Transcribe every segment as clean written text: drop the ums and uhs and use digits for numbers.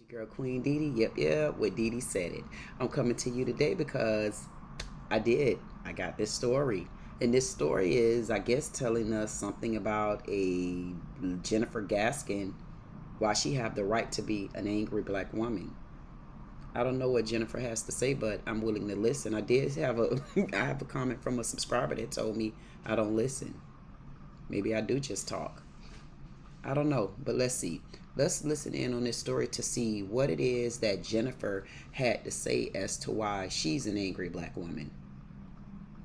Girl Queen Dee Dee, yep, what Dee Dee said it. I'm coming to you today because I got this story. And this story is, I guess, telling us something about a Jennifer Gaskin, why she have the right to be an angry black woman. I don't know what Jennifer has to say, but I'm willing to listen. I did have a I have a comment from a subscriber that told me I don't listen. Maybe I do just talk. I don't know, but let's see. Let's listen in on this story to see what it is that Jennifer had to say as to why she's an angry black woman.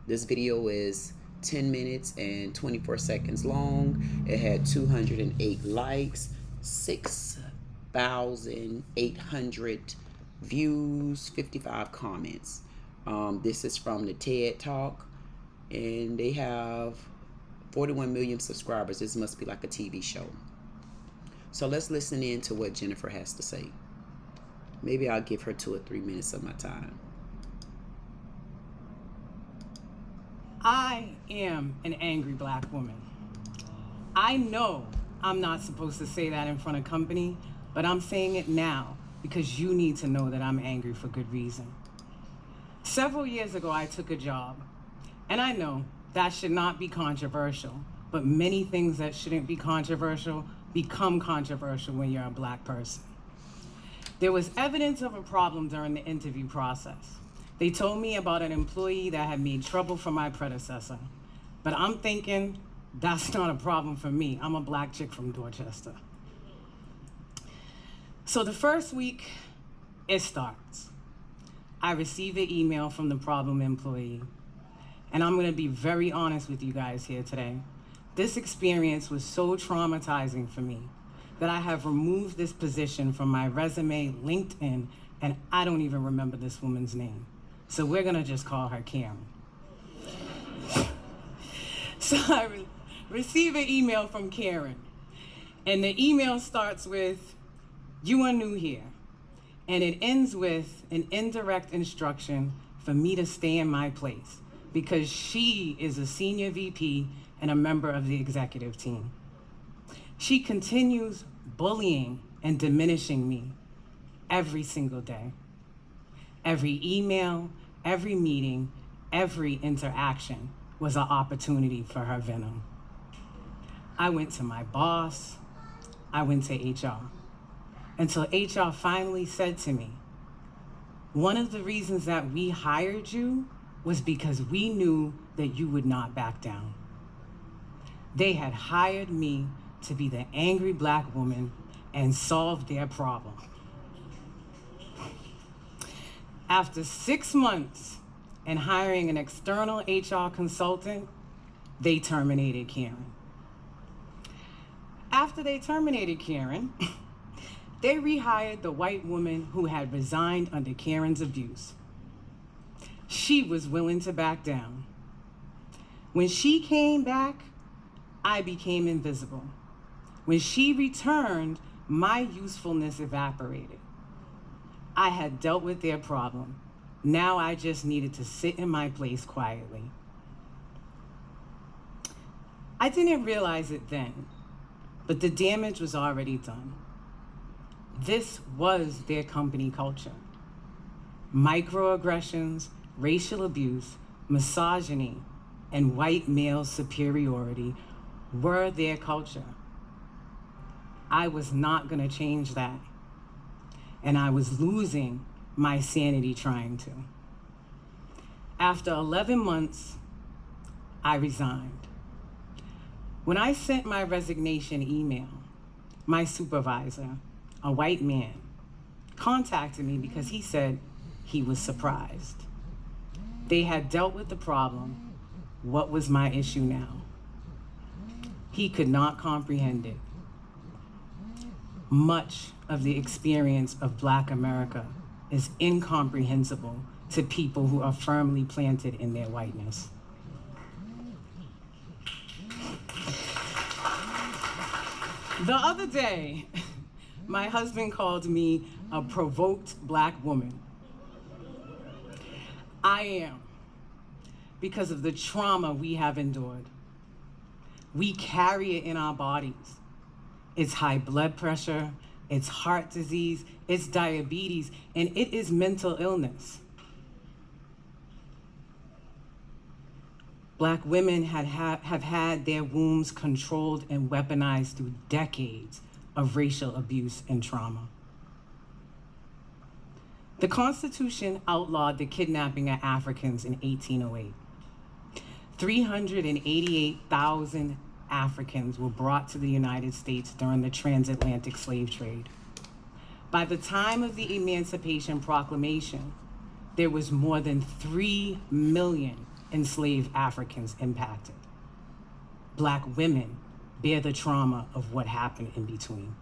This video is 10 minutes and 24 seconds long. It had 208 likes, 6,800 views, 55 comments. This is from the TED Talk, and they have 41 million subscribers. This must be like a TV show. So let's listen in to what Jennifer has to say. Maybe I'll give her 2 or 3 minutes of my time. I am an angry black woman. I know I'm not supposed to say that in front of company, but I'm saying it now because you need to know that I'm angry for good reason. Several years ago, I took a job, and I know that should not be controversial, but many things that shouldn't be controversial become controversial when you're a black person. There was evidence of a problem during the interview process. They told me about an employee that had made trouble for my predecessor, but I'm thinking that's not a problem for me. I'm a black chick from Dorchester. So the first week, it starts. I receive an email from the problem employee, and I'm gonna be very honest with you guys here today. This experience was so traumatizing for me that I have removed this position from my resume, LinkedIn, and I don't even remember this woman's name. So we're gonna just call her Karen. So I receive an email from Karen, and the email starts with, "You are new here," and it ends with an indirect instruction for me to stay in my place because she is a senior VP and a member of the executive team. She continues bullying and diminishing me every single day. Every email, every meeting, every interaction was an opportunity for her venom. I went to my boss, I went to HR, until HR finally said to me, "One of the reasons that we hired you was because we knew that you would not back down." They had hired me to be the angry black woman and solve their problem. After 6 months and hiring an external HR consultant, they terminated Karen. After they terminated Karen, they rehired the white woman who had resigned under Karen's abuse. She was willing to back down. When she came back, I became invisible. When she returned, my usefulness evaporated. I had dealt with their problem. Now I just needed to sit in my place quietly. I didn't realize it then, but the damage was already done. This was their company culture. Microaggressions, racial abuse, misogyny, and white male superiority were their culture. I was not gonna change that. And I was losing my sanity trying to. After 11 months, I resigned. When I sent my resignation email, my supervisor, a white man, contacted me because he said he was surprised. They had dealt with the problem. What was my issue now? He could not comprehend it. Much of the experience of Black America is incomprehensible to people who are firmly planted in their whiteness. The other day, my husband called me a provoked black woman. I am, because of the trauma we have endured. We carry it in our bodies. It's high blood pressure, it's heart disease, it's diabetes, and it is mental illness. Black women have had their wombs controlled and weaponized through decades of racial abuse and trauma. The Constitution outlawed the kidnapping of Africans in 1808. 388,000 Africans were brought to the United States during the transatlantic slave trade. By the time of the Emancipation Proclamation, there was more than 3 million enslaved Africans impacted. Black women bear the trauma of what happened in between.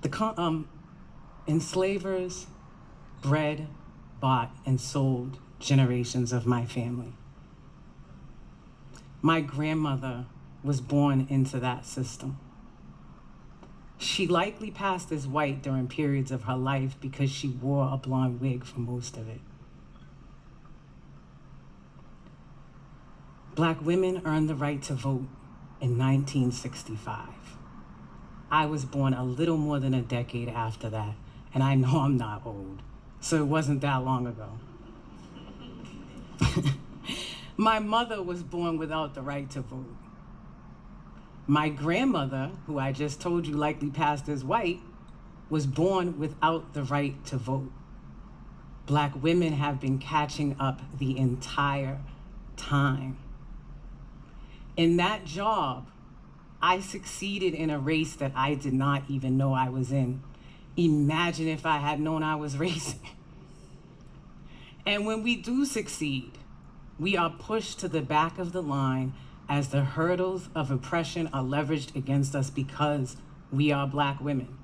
The enslavers bred, bought, and sold generations of my family. My grandmother was born into that system. She likely passed as white during periods of her life because she wore a blonde wig for most of it. Black women earned the right to vote in 1965. I was born a little more than a decade after that, and I know I'm not old, so it wasn't that long ago. My mother was born without the right to vote. My grandmother, who I just told you likely passed as white, was born without the right to vote. Black women have been catching up the entire time. In that job, I succeeded in a race that I did not even know I was in. Imagine if I had known I was racing. And when we do succeed, we are pushed to the back of the line as the hurdles of oppression are leveraged against us because we are Black women.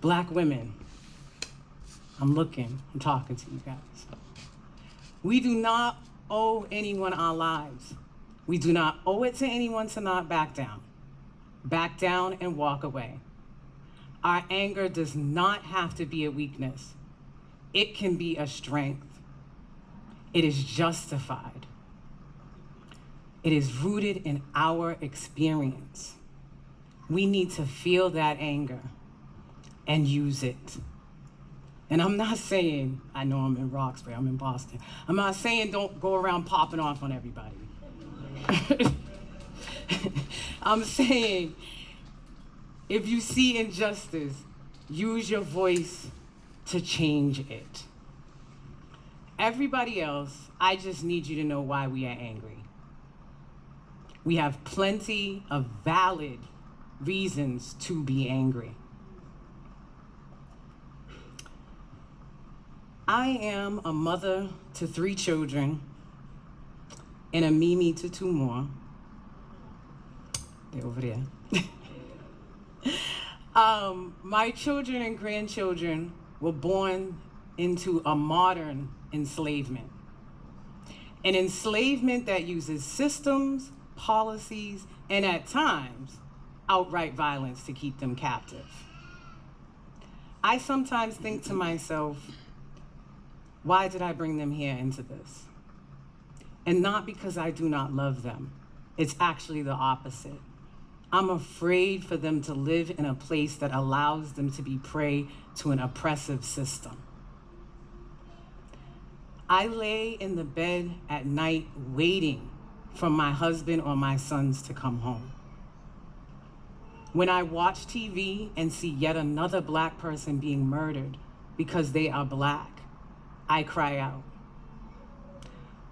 Black women, I'm talking to you guys. We do not owe anyone our lives. We do not owe it to anyone to not back down. Back down and walk away. Our anger does not have to be a weakness. It can be a strength. It is justified. It is rooted in our experience. We need to feel that anger and use it. And I'm not saying, I know I'm in Roxbury, I'm in Boston. I'm not saying don't go around popping off on everybody. I'm saying, if you see injustice, use your voice to change it. Everybody else, I just need you to know why we are angry. We have plenty of valid reasons to be angry. I am a mother to 3 children and a Mimi to 2 more. They're over there. My children and grandchildren were born into a modern enslavement. An enslavement that uses systems, policies, and at times, outright violence to keep them captive. I sometimes think to myself, why did I bring them here into this? And not because I do not love them. It's actually the opposite. I'm afraid for them to live in a place that allows them to be prey to an oppressive system. I lay in the bed at night waiting for my husband or my sons to come home. When I watch TV and see yet another Black person being murdered because they are Black, I cry out.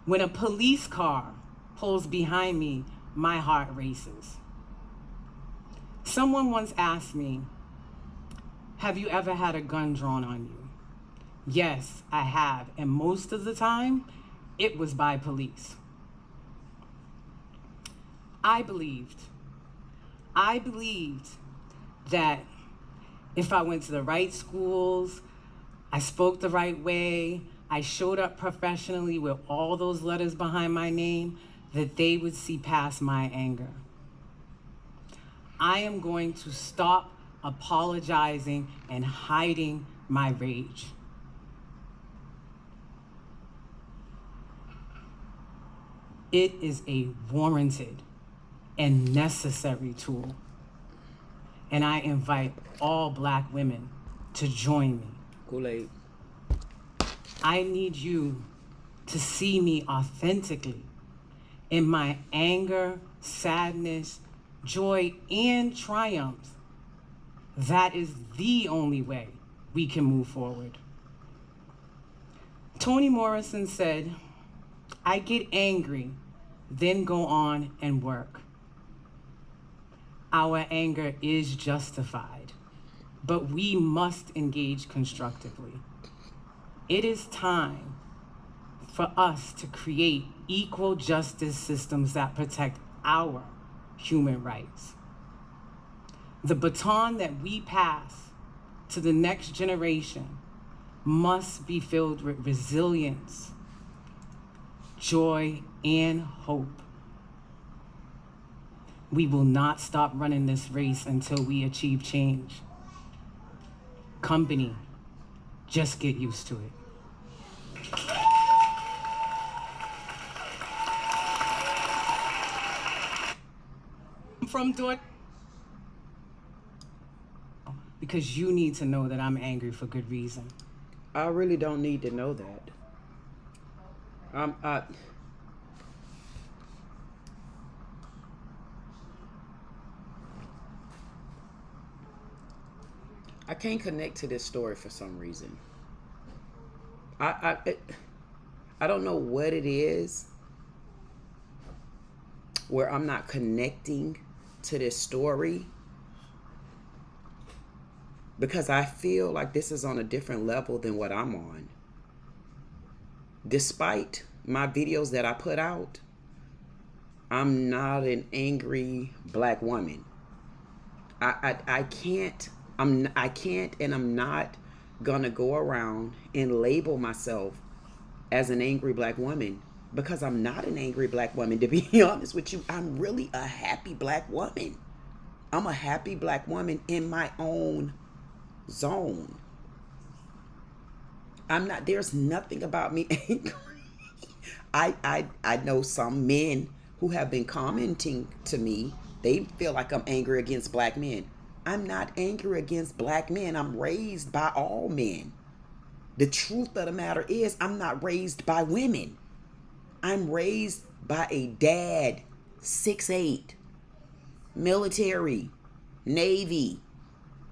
When a police car pulls behind me, my heart races. Someone once asked me, have you ever had a gun drawn on you? Yes, I have, and most of the time, it was by police. I believed that if I went to the right schools, I spoke the right way, I showed up professionally with all those letters behind my name, that they would see past my anger. I am going to stop apologizing and hiding my rage. It is a warranted and necessary tool. And I invite all Black women to join me. Kool-Aid. I need you to see me authentically in my anger, sadness, joy, and triumph. That is the only way we can move forward. Toni Morrison said, "I get angry, then go on and work." Our anger is justified, but we must engage constructively. It is time for us to create equal justice systems that protect our human rights. The baton that we pass to the next generation must be filled with resilience, joy, and hope. We will not stop running this race until we achieve change. Company, just get used to it. From door, because you need to know that I'm angry for good reason. I really don't need to know that. I can't connect to this story for some reason. I don't know what it is where I'm not connecting to this story, because I feel like this is on a different level than what I'm on. Despite my videos that I put out, I'm not an angry Black woman. I can't and I'm not gonna go around and label myself as an angry Black woman, because I'm not an angry Black woman. To be honest with you, I'm really a happy Black woman. I'm a happy Black woman in my own zone. I'm not, there's nothing about me angry. I know some men who have been commenting to me, they feel like I'm angry against Black men. I'm not angry against Black men. I'm raised by all men. The truth of the matter is, I'm not raised by women. I'm raised by a dad, 6'8", military, Navy,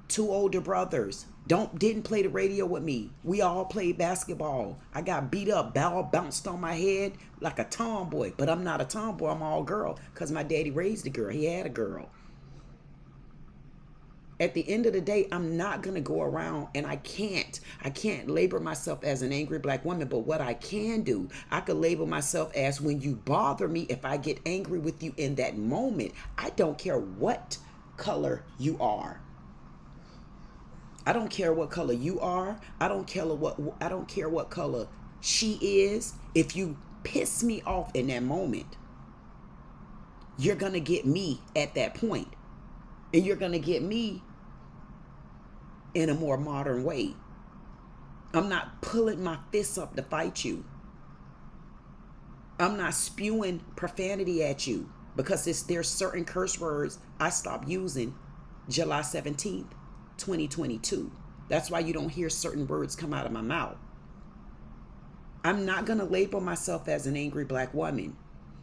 2 older brothers. Didn't play the radio with me. We all played basketball. I got beat up, ball bounced on my head like a tomboy. But I'm not a tomboy, I'm all girl, because my daddy raised a girl. He had a girl. At the end of the day, I'm not going to go around, and I can't label myself as an angry Black woman. But what I can do, I could label myself as, when you bother me, if I get angry with you in that moment, I don't care what color you are. I don't care what color you are. I don't care what color she is. If you piss me off in that moment, you're going to get me at that point. And you're going to get me in a more modern way. I'm not pulling my fists up to fight you. I'm not spewing profanity at you, because there's certain curse words I stopped using July 17th, 2022. That's why you don't hear certain words come out of my mouth. I'm not going to label myself as an angry Black woman.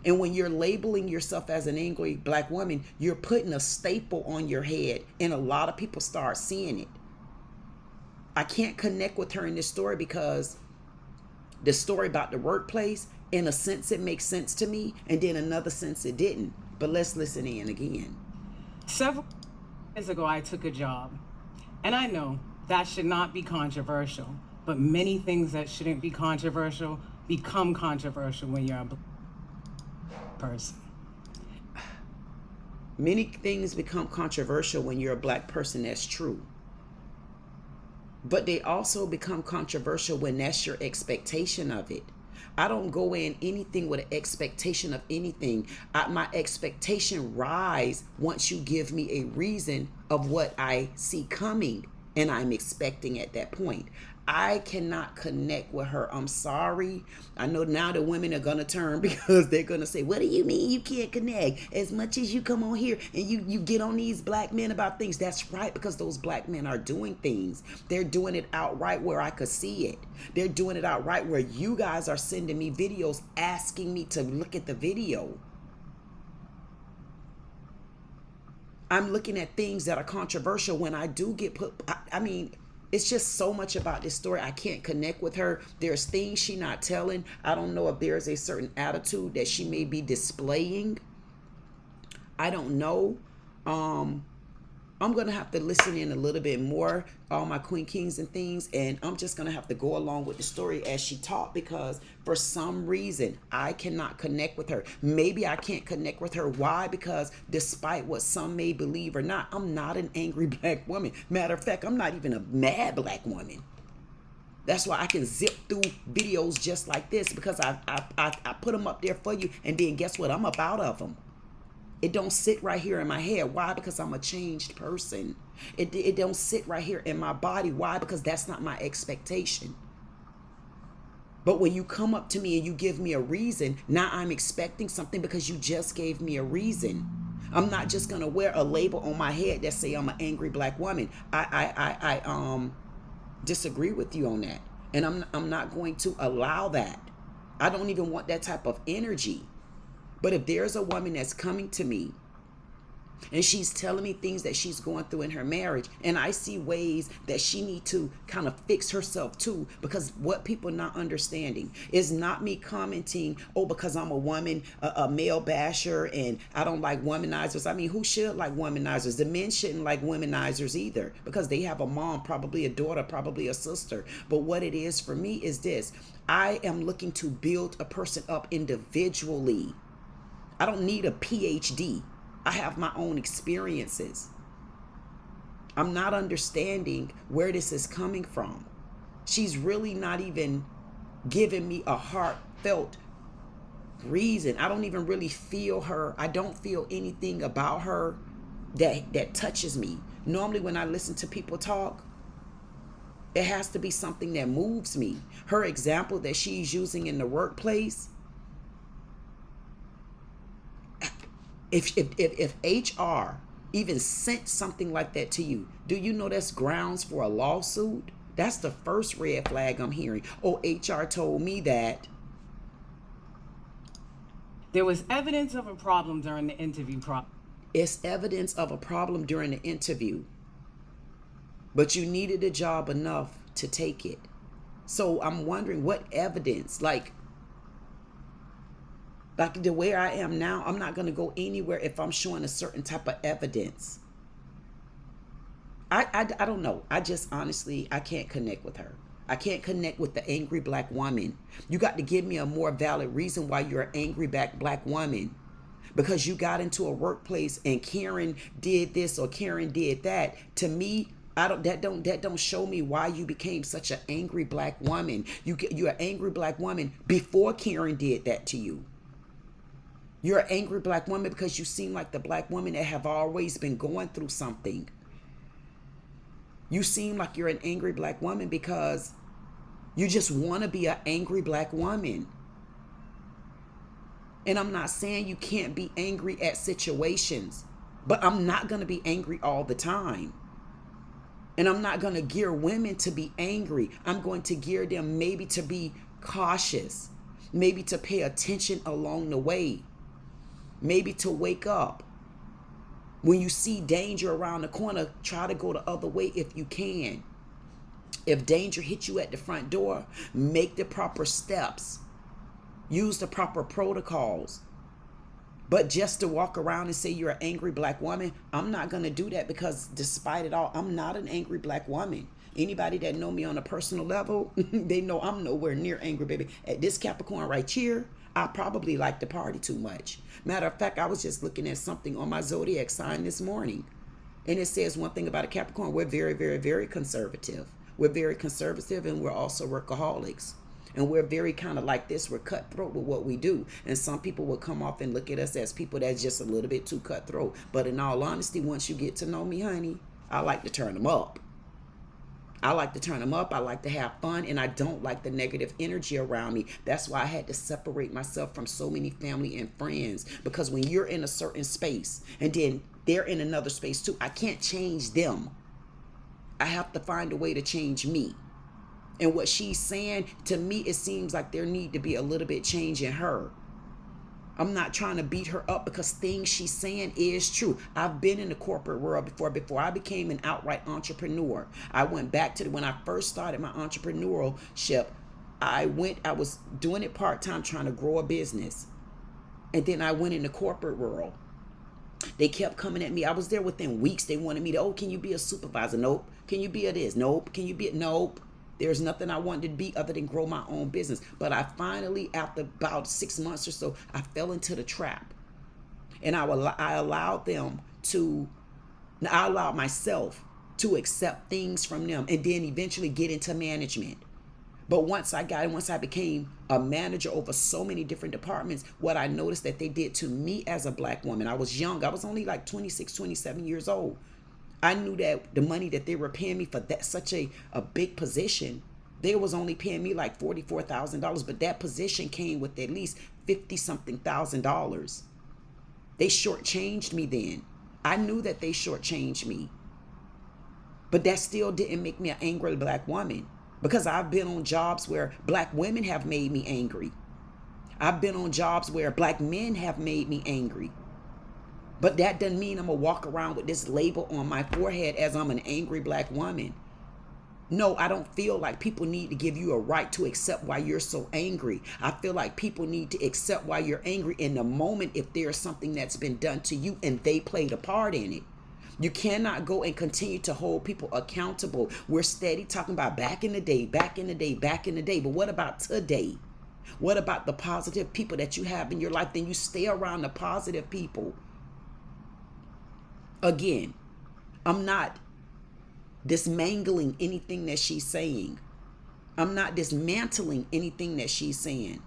And when you're labeling yourself as an angry Black woman, you're putting a staple on your head, and a lot of people start seeing it. I can't connect with her in this story, because the story about the workplace, in a sense it makes sense to me, and then another sense it didn't. But let's listen in again. Several years ago, I took a job, and I know that should not be controversial, but many things that shouldn't be controversial become controversial when you're a Black person. Many things become controversial when you're a Black person. That's true. But they also become controversial when that's your expectation of it. I don't go in anything with an expectation of anything. My expectation rise once you give me a reason of what I see coming and I'm expecting at that point. I cannot connect with her. I'm sorry. I know now the women are going to turn because they're going to say, what do you mean you can't connect? As much as you come on here and you get on these black men about things. That's right, because those black men are doing things. They're doing it outright where I could see it. They're doing it outright where you guys are sending me videos asking me to look at the video. I'm looking at things that are controversial when I do get put. I mean, it's just so much about this story. I can't connect with her. There's things she's not telling. I don't know if there's a certain attitude that she may be displaying. I don't know. I'm going to have to listen in a little bit more, all my Queen Kings and things, and I'm just going to have to go along with the story as she taught, because for some reason, I cannot connect with her. Maybe I can't connect with her. Why? Because despite what some may believe or not, I'm not an angry black woman. Matter of fact, I'm not even a mad black woman. That's why I can zip through videos just like this, because I put them up there for you, and then guess what? I'm up out of them. It don't sit right here in my head. Why? Because I'm a changed person. It don't sit right here in my body. Why? Because that's not my expectation. But when you come up to me and you give me a reason, now I'm expecting something because you just gave me a reason. I'm not just gonna wear a label on my head that say I'm an angry black woman. I disagree with you on that, and I'm not going to allow that. I don't even want that type of energy. But if there's a woman that's coming to me and she's telling me things that she's going through in her marriage, and I see ways that she need to kind of fix herself too, because what people not understanding is not me commenting, oh, because I'm a woman, a male basher, and I don't like womanizers. I mean, who should like womanizers? The men shouldn't like womanizers either, because they have a mom, probably a daughter, probably a sister. But what it is for me is this: I am looking to build a person up individually. I don't need a PhD. I have my own experiences. I'm not understanding where this is coming from. She's really not even giving me a heartfelt reason. I don't even really feel her. I don't feel anything about her that touches me. Normally when I listen to people talk, it has to be something that moves me. Her example that she's using in the workplace, If HR even sent something like that to you, do you know that's grounds for a lawsuit? That's the first red flag I'm hearing. Oh, HR told me that. There was evidence of a problem during the interview. It's evidence of a problem during the interview, but you needed a job enough to take it. So I'm wondering what evidence, like the way I am now, I'm not going to go anywhere if I'm showing a certain type of evidence. I don't know. I just honestly, I can't connect with her. I can't connect with the angry black woman. You got to give me a more valid reason why you're an angry black woman. Because you got into a workplace and Karen did this or Karen did that. To me, that don't show me why you became such an angry black woman. You're an angry black woman before Karen did that to you. You're an angry black woman because you seem like the black woman that have always been going through something. You seem like you're an angry black woman because you just want to be an angry black woman. And I'm not saying you can't be angry at situations, but I'm not going to be angry all the time. And I'm not going to gear women to be angry. I'm going to gear them maybe to be cautious, maybe to pay attention along the way. Maybe to wake up. When you see danger around the corner, try to go the other way if you can. If danger hits you at the front door, make the proper steps. Use the proper protocols. But just to walk around and say you're an angry black woman, I'm not going to do that, because despite it all, I'm not an angry black woman. Anybody that know me on a personal level, they know I'm nowhere near angry, baby. At this Capricorn right here, I probably like to party too much. Matter of fact, I was just looking at something on my zodiac sign this morning. And it says one thing about a Capricorn: we're very, very, very conservative. We're very conservative, and we're also workaholics. And we're very kind of like this. We're cutthroat with what we do. And some people will come off and look at us as people that's just a little bit too cutthroat. But in all honesty, once you get to know me, honey, I like to turn them up. I like to turn them up. I like to have fun, and I don't like the negative energy around me. That's why I had to separate myself from so many family and friends, because when you're in a certain space and then they're in another space too, I can't change them. I have to find a way to change me. And what she's saying, to me, it seems like there need to be a little bit change in her. I'm not trying to beat her up, because things she's saying is true. I've been in the corporate world before I became an outright entrepreneur. I went back to when I first started my entrepreneurship. I was doing it part-time, trying to grow a business. And then I went in the corporate world. They kept coming at me. I was there within weeks. They wanted me to, oh, can you be a supervisor? Nope. Can you be a this? Nope. Can you be a, nope. There's nothing I wanted to be other than grow my own business. But I finally, after about 6 months or so, I fell into the trap. And I allowed myself to accept things from them, and then eventually get into management. But once I became a manager over so many different departments, what I noticed that they did to me as a black woman, I was young. I was only like 26, 27 years old. I knew that the money that they were paying me for that such a big position, they was only paying me like $44,000, but that position came with at least $50-something thousand. They shortchanged me then. I knew that they shortchanged me. But that still didn't make me an angry black woman, because I've been on jobs where black women have made me angry. I've been on jobs where black men have made me angry. But that doesn't mean I'm going to walk around with this label on my forehead as I'm an angry black woman. No, I don't feel like people need to give you a right to accept why you're so angry. I feel like people need to accept why you're angry in the moment if there's something that's been done to you and they played a part in it. You cannot go and continue to hold people accountable. We're steady talking about back in the day. But what about today? What about the positive people that you have in your life? Then you stay around the positive people. Again, I'm not dismantling anything that she's saying. I'm not dismantling anything that she's saying.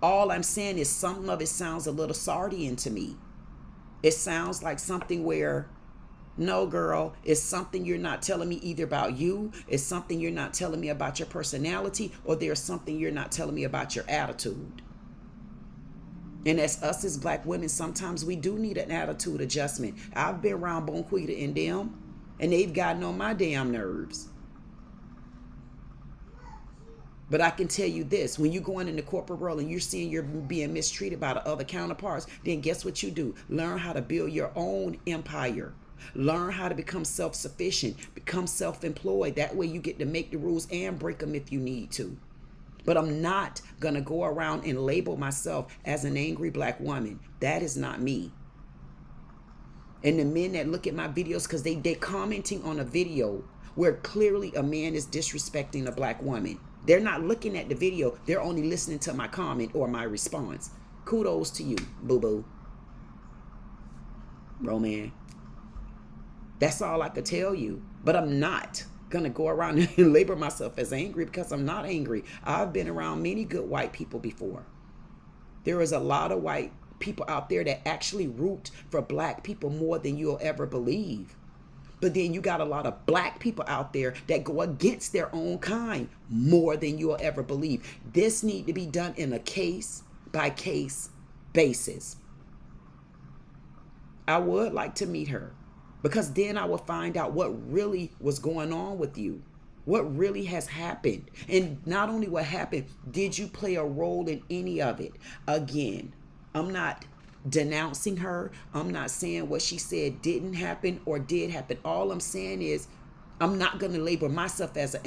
All I'm saying is some of it sounds a little Sardian to me. It sounds like something where, no, girl, it's something you're not telling me either about you, it's something you're not telling me about your personality, or there's something you're not telling me about your attitude. And as us as black women, sometimes we do need an attitude adjustment. I've been around Bonquita and them, and they've gotten on my damn nerves. But I can tell you this, when you're going in the corporate world and you're seeing you're being mistreated by the other counterparts, then guess what you do? Learn how to build your own empire. Learn how to become self-sufficient, become self-employed. That way you get to make the rules and break them if you need to. But I'm not going to go around and label myself as an angry black woman. That is not me. And the men that look at my videos, because they're commenting on a video where clearly a man is disrespecting a black woman. They're not looking at the video. They're only listening to my comment or my response. Kudos to you, boo-boo. Roman. That's all I could tell you. But I'm not going to go around and label myself as angry, because I'm not angry. I've been around many good white people before. There is a lot of white people out there that actually root for black people more than you'll ever believe. But then you got a lot of black people out there that go against their own kind more than you'll ever believe. This need to be done in a case by case basis. I would like to meet her, because then I will find out what really was going on with you. What really has happened. And not only what happened, did you play a role in any of it? Again, I'm not denouncing her. I'm not saying what she said didn't happen or did happen. All I'm saying is I'm not going to label myself as an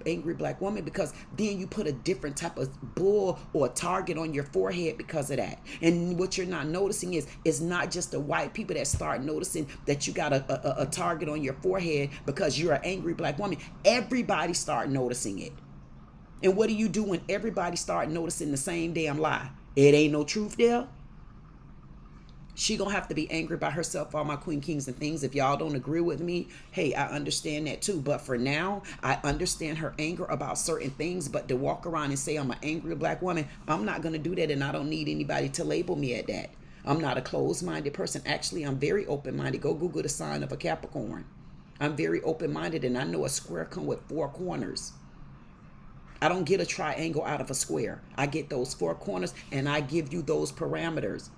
angry black woman, because then you put a different type of bull or target on your forehead because of that. And what you're not noticing is it's not just the white people that start noticing that you got a target on your forehead because you're an angry black woman. Everybody start noticing it. And what do you do when everybody start noticing the same damn lie? It ain't no truth there. She gonna have to be angry by herself, all my queen, kings, and things. If y'all don't agree with me, hey, I understand that too. But for now, I understand her anger about certain things. But to walk around and say I'm an angry black woman, I'm not gonna do that, and I don't need anybody to label me at that. I'm not a closed-minded person. Actually, I'm very open-minded. Go Google the sign of a Capricorn. I'm very open-minded, and I know a square come with 4 corners. I don't get a triangle out of a square. I get those 4 corners, and I give you those parameters.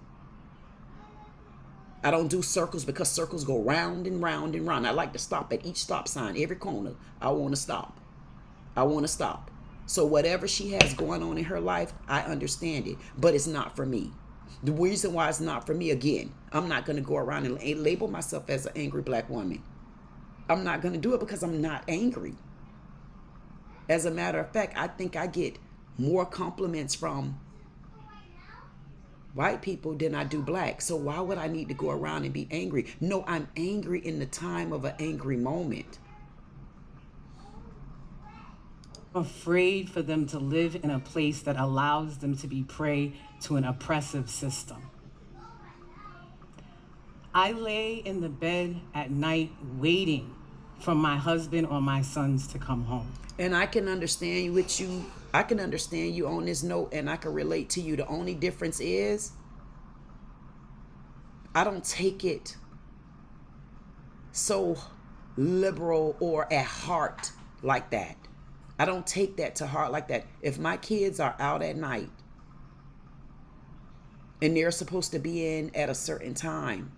I don't do circles because circles go round and round and round. I like to stop at each stop sign, every corner. I want to stop. I want to stop. So whatever she has going on in her life, I understand it, but it's not for me. The reason why it's not for me, again, I'm not going to go around and label myself as an angry black woman. I'm not going to do it because I'm not angry. As a matter of fact, I think I get more compliments from white people than I do black. So why would I need to go around and be angry? No, I'm angry in the time of an angry moment. Afraid for them to live in a place that allows them to be prey to an oppressive system. I lay in the bed at night waiting for my husband or my sons to come home. And I can understand with you. I can understand you on this note, and I can relate to you. The only difference is I don't take it so liberal or at heart like that. I don't take that to heart like that. If my kids are out at night and they're supposed to be in at a certain time,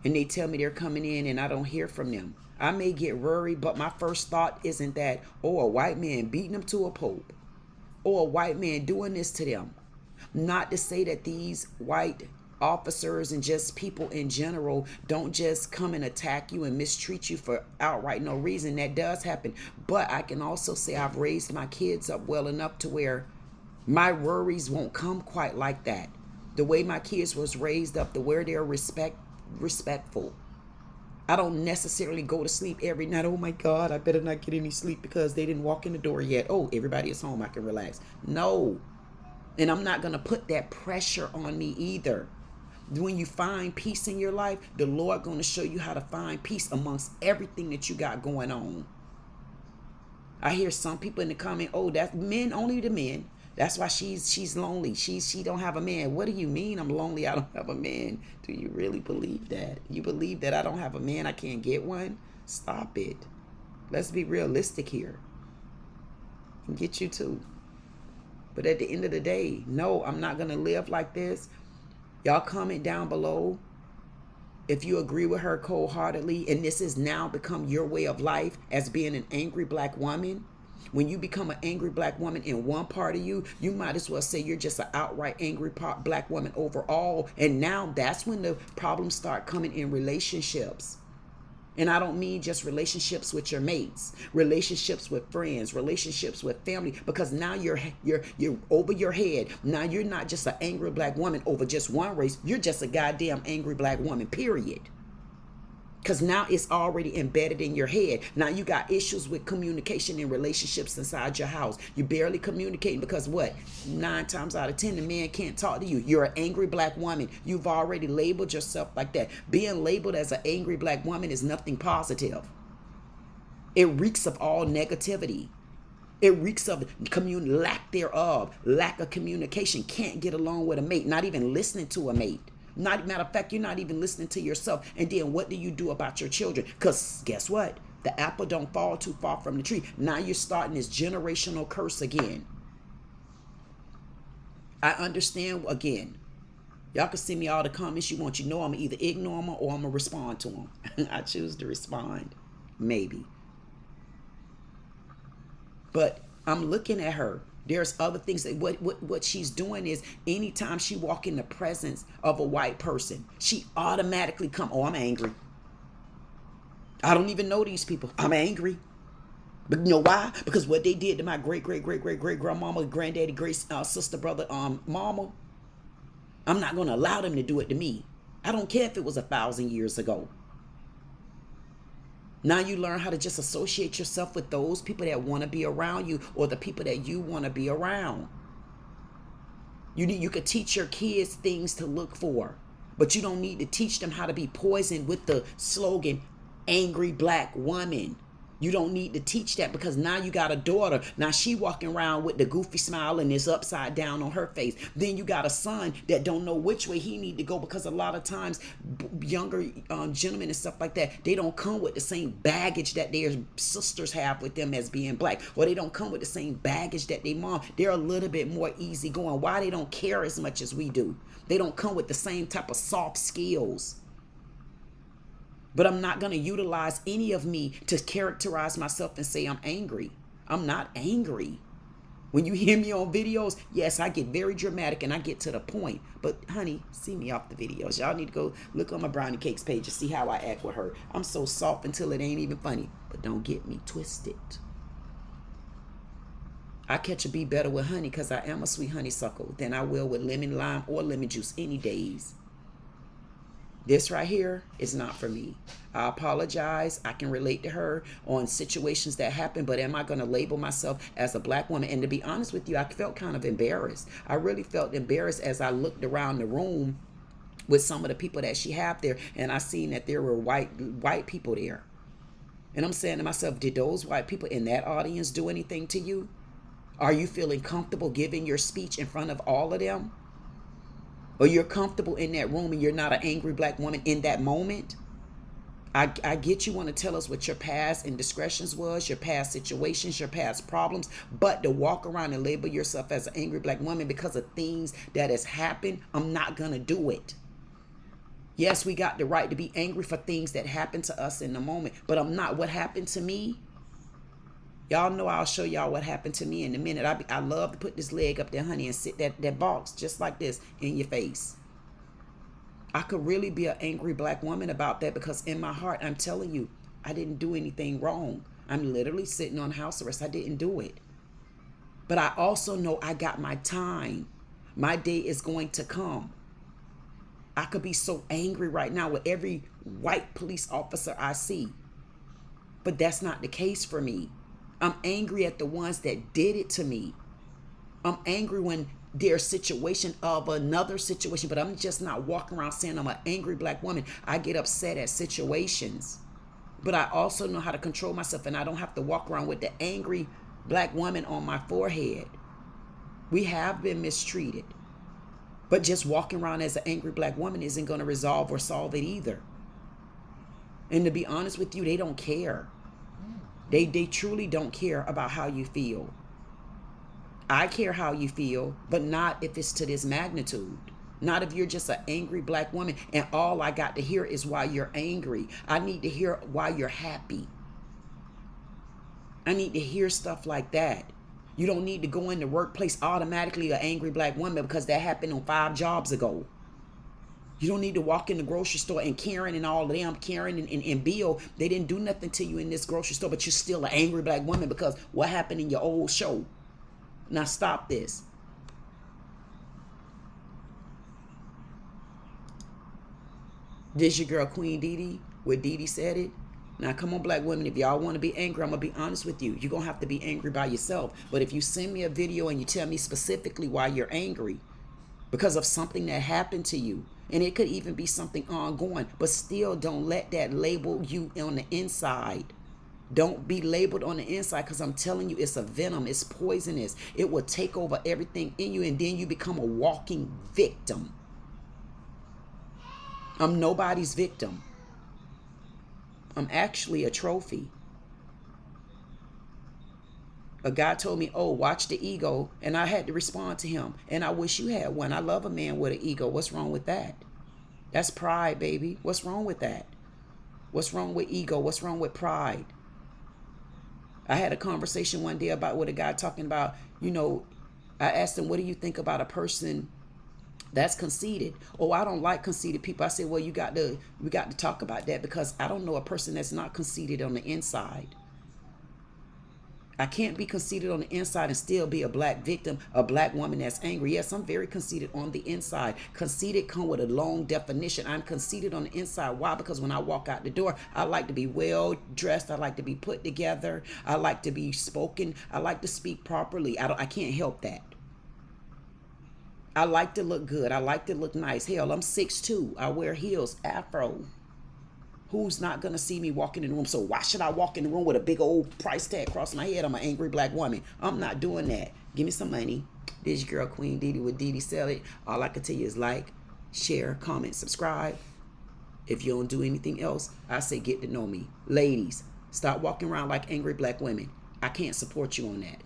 and they tell me they're coming in and I don't hear from them, I may get worried, but my first thought isn't that, oh, a white man beating them to a pulp, or a white man doing this to them. Not to say that these white officers and just people in general don't just come and attack you and mistreat you for outright no reason. That does happen. But I can also say I've raised my kids up well enough to where my worries won't come quite like that. The way my kids was raised up, the way they're respectful. I don't necessarily go to sleep every night. Oh my God, I better not get any sleep because they didn't walk in the door yet. Oh, everybody is home, I can relax. No. And I'm not going to put that pressure on me either. When you find peace in your life, the Lord going to show you how to find peace amongst everything that you got going on. I hear some people in the comment, oh, that's men, only the men. That's why she's lonely. She don't have a man. What do you mean I'm lonely? I don't have a man. Do you really believe that? You believe that I don't have a man? I can't get one? Stop it. Let's be realistic here. And get you too. But at the end of the day, no, I'm not going to live like this. Y'all comment down below if you agree with her cold-heartedly, and this has now become your way of life as being an angry black woman. When you become an angry black woman in one part of you, you might as well say you're just an outright angry black woman overall. And now that's when the problems start coming in relationships. And I don't mean just relationships with your mates, relationships with friends, relationships with family, because now you're over your head. Now you're not just an angry black woman over just one race. You're just a goddamn angry black woman, period. Because now it's already embedded in your head. Now you got issues with communication and relationships inside your house. You're barely communicating because what? 9 times out of 10, the man can't talk to you. You're an angry black woman. You've already labeled yourself like that. Being labeled as an angry black woman is nothing positive. It reeks of all negativity. It reeks of lack thereof, lack of communication. Can't get along with a mate, not even listening to a mate. Matter of fact, you're not even listening to yourself. And then what do you do about your children? Because guess what? The apple don't fall too far from the tree. Now you're starting this generational curse again. I understand, again, y'all can send me all the comments you want. You know I'm either ignore them or I'm going to respond to them. I choose to respond. Maybe. But I'm looking at her. There's other things that what she's doing is anytime she walk in the presence of a white person, she automatically come, oh, I'm angry. I don't even know these people. I'm angry. But you know why? Because what they did to my great grandmama, granddaddy, great sister, brother, mama, I'm not going to allow them to do it to me. I don't care if it was 1,000 years ago. Now you learn how to just associate yourself with those people that want to be around you or the people that you want to be around. You could teach your kids things to look for, but you don't need to teach them how to be poisoned with the slogan, angry black woman. You don't need to teach that, because now you got a daughter. Now she walking around with the goofy smile and this upside down on her face. Then you got a son that don't know which way he need to go, because a lot of times younger gentlemen and stuff like that, they don't come with the same baggage that their sisters have with them as being black, or they don't come with the same baggage that their mom. They're a little bit more easygoing. Why? They don't care as much as we do. They don't come with the same type of soft skills. But I'm not going to utilize any of me to characterize myself and say I'm angry. I'm not angry. When you hear me on videos, yes, I get very dramatic and I get to the point. But honey, see me off the videos. Y'all need to go look on my Brownie Cakes page and see how I act with her. I'm so soft until it ain't even funny. But don't get me twisted. I catch a bee better with honey, because I am a sweet honeysuckle, than I will with lemon, lime, or lemon juice any days. This right here is not for me. I apologize. I can relate to her on situations that happen, but am I going to label myself as a black woman? And to be honest with you, I felt kind of embarrassed. I really felt embarrassed as I looked around the room with some of the people that she had there, and I seen that there were white people there. And I'm saying to myself, did those white people in that audience do anything to you? Are you feeling comfortable giving your speech in front of all of them? Or you're comfortable in that room and you're not an angry black woman in that moment? I get you want to tell us what your past indiscretions was, your past situations, your past problems, but to walk around and label yourself as an angry black woman because of things that has happened, I'm not going to do it. Yes, we got the right to be angry for things that happened to us in the moment, but I'm not. What happened to me? Y'all know I'll show y'all what happened to me in a minute. I love to put this leg up there, honey, and sit that box just like this in your face. I could really be an angry black woman about that, because in my heart, I'm telling you, I didn't do anything wrong. I'm literally sitting on house arrest. I didn't do it. But I also know I got my time. My day is going to come. I could be so angry right now with every white police officer I see. But that's not the case for me. I'm angry at the ones that did it to me. I'm angry when there's situation of another situation, but I'm just not walking around saying I'm an angry black woman. I get upset at situations, but I also know how to control myself, and I don't have to walk around with the angry black woman on my forehead. We have been mistreated, but just walking around as an angry black woman isn't going to resolve or solve it either. And to be honest with you, they don't care. They truly don't care about how you feel. I care how you feel, but not if it's to this magnitude. Not if you're just an angry black woman and all I got to hear is why you're angry. I need to hear why you're happy. I need to hear stuff like that. You don't need to go in the workplace automatically an angry black woman, because that happened on 5 jobs ago. You don't need to walk in the grocery store and Karen and all of them, Karen and Bill, they didn't do nothing to you in this grocery store, but you're still an angry black woman because what happened in your old show. Now stop this. This your girl Queen Dee Dee, where Dee Dee said it. Now come on, black women, if y'all want to be angry, I'm going to be honest with you. You're going to have to be angry by yourself. But if you send me a video and you tell me specifically why you're angry, because of something that happened to you, and it could even be something ongoing, but still don't let that label you on the inside. Don't be labeled on the inside, because I'm telling you, it's a venom. It's poisonous. It will take over everything in you, and then you become a walking victim. I'm nobody's victim. I'm actually a trophy. A guy told me, oh, watch the ego. And I had to respond to him. And I wish you had one. I love a man with an ego. What's wrong with that? That's pride, baby. What's wrong with that? What's wrong with ego? What's wrong with pride? I had a conversation one day with a guy talking about, I asked him, what do you think about a person that's conceited? Oh, I don't like conceited people. I said, well, we got to talk about that, because I don't know a person that's not conceited on the inside. I can't be conceited on the inside and still be a black victim, a black woman that's angry. Yes, I'm very conceited on the inside. Conceited come with a long definition. I'm conceited on the inside. Why? Because when I walk out the door, I like to be well dressed. I like to be put together. I like to be spoken. I like to speak properly. I can't help that. I like to look good. I like to look nice. Hell, I'm 6'2". I wear heels, afro. Who's not gonna see me walking in the room? So why should I walk in the room with a big old price tag across my head? I'm an angry black woman. I'm not doing that. Give me some money. This your girl Queen Dee Dee with Dee Dee Sell It. All I can tell you is like, share, comment, subscribe. If you don't do anything else, I say get to know me. Ladies, stop walking around like angry black women. I can't support you on that.